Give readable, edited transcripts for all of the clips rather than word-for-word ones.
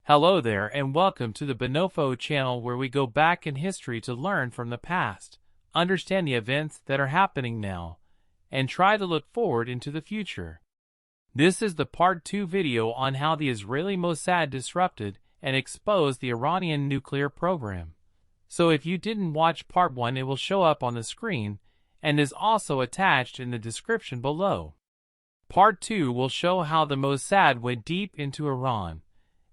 Hello there and welcome to the Bonofo channel where we go back in history to learn from the past, understand the events that are happening now, and try to look forward into the future. This is the part 2 video on how the Israeli Mossad disrupted and exposed the Iranian nuclear program. So if you didn't watch part 1, it will show up on the screen and is also attached in the description below. Part 2 will show how the Mossad went deep into Iran,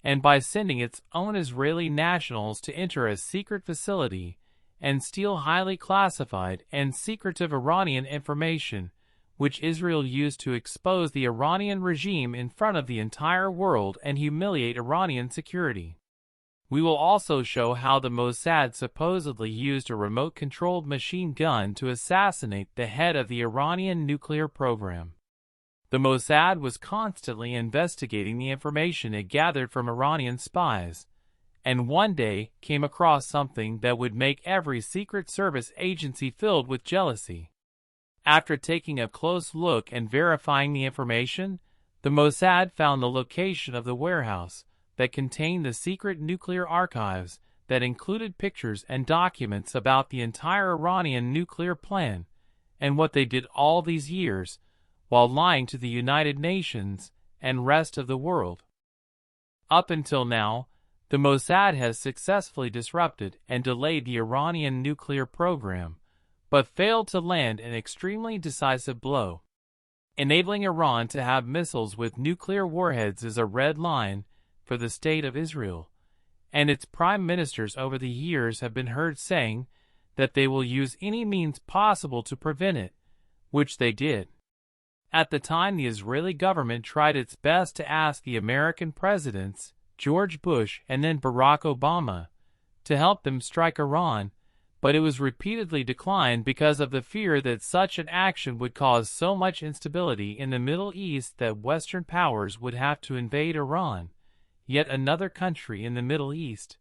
and by sending its own Israeli nationals to enter a secret facility and steal highly classified and secretive Iranian information, which Israel used to expose the Iranian regime in front of the entire world and humiliate Iranian security. We will also show how the Mossad supposedly used a remote-controlled machine gun to assassinate the head of the Iranian nuclear program. The Mossad was constantly investigating the information it gathered from Iranian spies, and one day came across something that would make every Secret Service agency filled with jealousy. After taking a close look and verifying the information, the Mossad found the location of the warehouse that contained the secret nuclear archives that included pictures and documents about the entire Iranian nuclear plan and what they did all these years, while lying to the United Nations and rest of the world. Up until now, the Mossad has successfully disrupted and delayed the Iranian nuclear program, but failed to land an extremely decisive blow. Enabling Iran to have missiles with nuclear warheads is a red line for the state of Israel, and its prime ministers over the years have been heard saying that they will use any means possible to prevent it, which they did. At the time, the Israeli government tried its best to ask the American presidents, George Bush and then Barack Obama, to help them strike Iran, but it was repeatedly declined because of the fear that such an action would cause so much instability in the Middle East that Western powers would have to invade Iran, yet another country in the Middle East,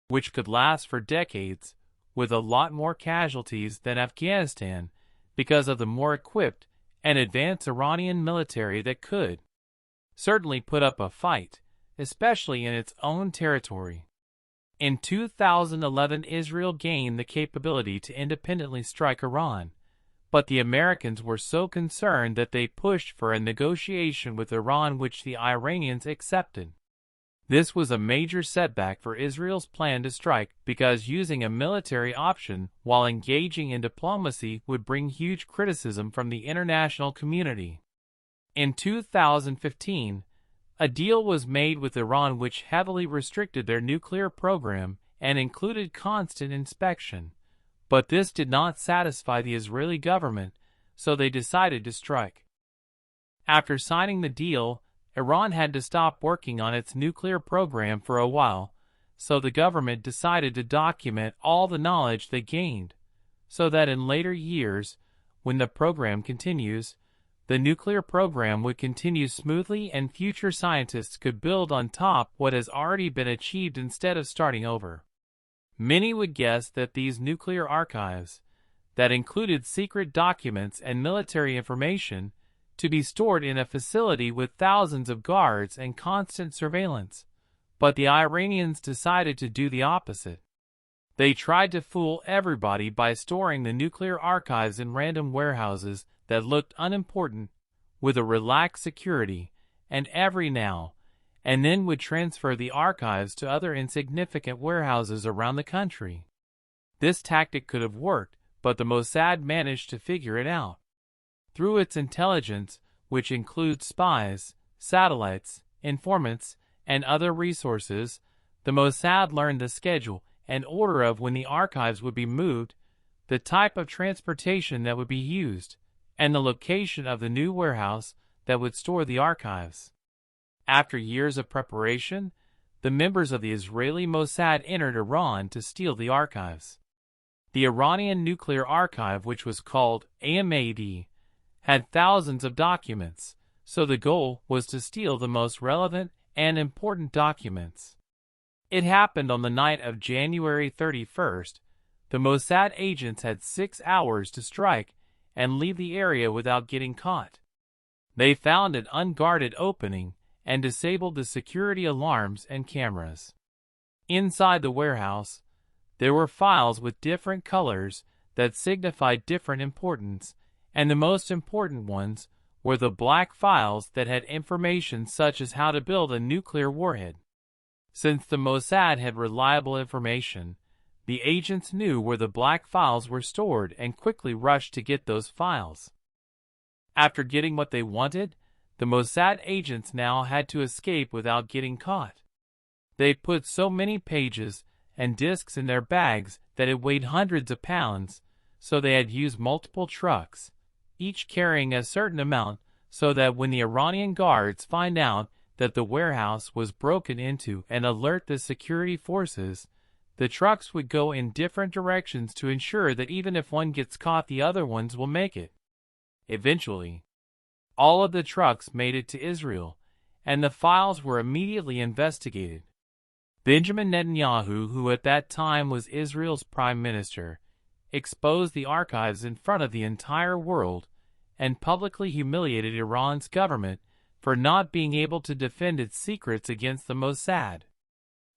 which could last for decades, with a lot more casualties than Afghanistan because of the more equipped and advanced Iranian military that could certainly put up a fight, especially in its own territory. In 2011, Israel gained the capability to independently strike Iran, but the Americans were so concerned that they pushed for a negotiation with Iran, which the Iranians accepted. This was a major setback for Israel's plan to strike because using a military option while engaging in diplomacy would bring huge criticism from the international community. In 2015, a deal was made with Iran which heavily restricted their nuclear program and included constant inspection, but this did not satisfy the Israeli government, so they decided to strike. After signing the deal, Iran had to stop working on its nuclear program for a while, so the government decided to document all the knowledge they gained, so that in later years, when the program continues, the nuclear program would continue smoothly and future scientists could build on top what has already been achieved instead of starting over. Many would guess that these nuclear archives, that included secret documents and military information, to be stored in a facility with thousands of guards and constant surveillance, but the Iranians decided to do the opposite. They tried to fool everybody by storing the nuclear archives in random warehouses that looked unimportant, with a relaxed security, and every now and then would transfer the archives to other insignificant warehouses around the country. This tactic could have worked, but the Mossad managed to figure it out. Through its intelligence, which includes spies, satellites, informants, and other resources, the Mossad learned the schedule and order of when the archives would be moved, the type of transportation that would be used, and the location of the new warehouse that would store the archives. After years of preparation, the members of the Israeli Mossad entered Iran to steal the archives. The Iranian Nuclear Archive, which was called AMAD, had thousands of documents, so the goal was to steal the most relevant and important documents. It happened on the night of January 31st. The Mossad agents had 6 hours to strike and leave the area without getting caught. They found an unguarded opening and disabled the security alarms and cameras. Inside the warehouse, there were files with different colors that signified different importance, and the most important ones were the black files that had information such as how to build a nuclear warhead. Since the Mossad had reliable information, the agents knew where the black files were stored and quickly rushed to get those files. After getting what they wanted, the Mossad agents now had to escape without getting caught. They put so many pages and disks in their bags that it weighed hundreds of pounds, so they had used multiple trucks, each carrying a certain amount, so that when the Iranian guards find out that the warehouse was broken into and alert the security forces, the trucks would go in different directions to ensure that even if one gets caught, the other ones will make it. Eventually, all of the trucks made it to Israel, and the files were immediately investigated. Benjamin Netanyahu, who at that time was Israel's prime minister, exposed the archives in front of the entire world and publicly humiliated Iran's government for not being able to defend its secrets against the Mossad.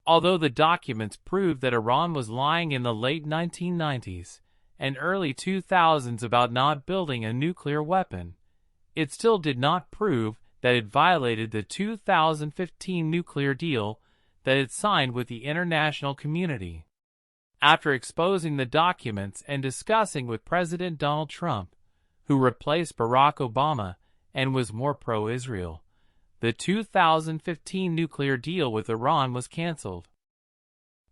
Although the documents proved that Iran was lying in the late 1990s and early 2000s about not building a nuclear weapon, it still did not prove that it violated the 2015 nuclear deal that it signed with the international community. After exposing the documents and discussing with President Donald Trump, who replaced Barack Obama and was more pro-Israel, the 2015 nuclear deal with Iran was canceled.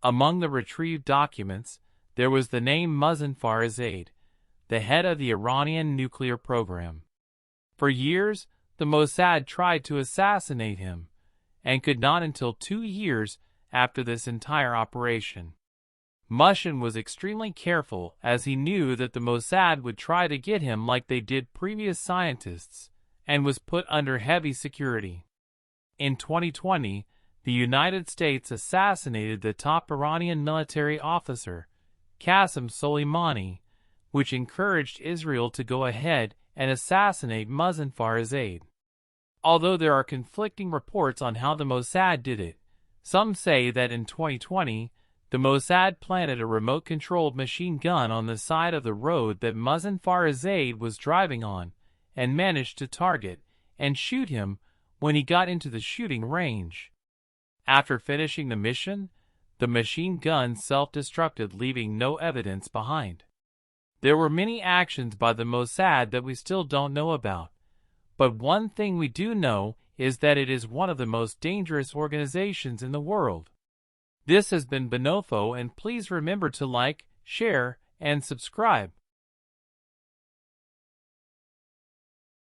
Among the retrieved documents, there was the name Mohsen Farizade, the head of the Iranian nuclear program. For years, the Mossad tried to assassinate him, and could not until 2 years after this entire operation. Mohsen was extremely careful, as he knew that the Mossad would try to get him like they did previous scientists, and was put under heavy security. In 2020, the United States assassinated the top Iranian military officer, Qasem Soleimani, which encouraged Israel to go ahead and assassinate Mohsen Farizade. Although there are conflicting reports on how the Mossad did it, some say that in 2020, the Mossad planted a remote-controlled machine gun on the side of the road that Mohsen Farizade was driving on, and managed to target and shoot him when he got into the shooting range. After finishing the mission, the machine gun self-destructed, leaving no evidence behind. There were many actions by the Mossad that we still don't know about, but one thing we do know is that it is one of the most dangerous organizations in the world. This has been Bonofo, and please remember to like, share, and subscribe.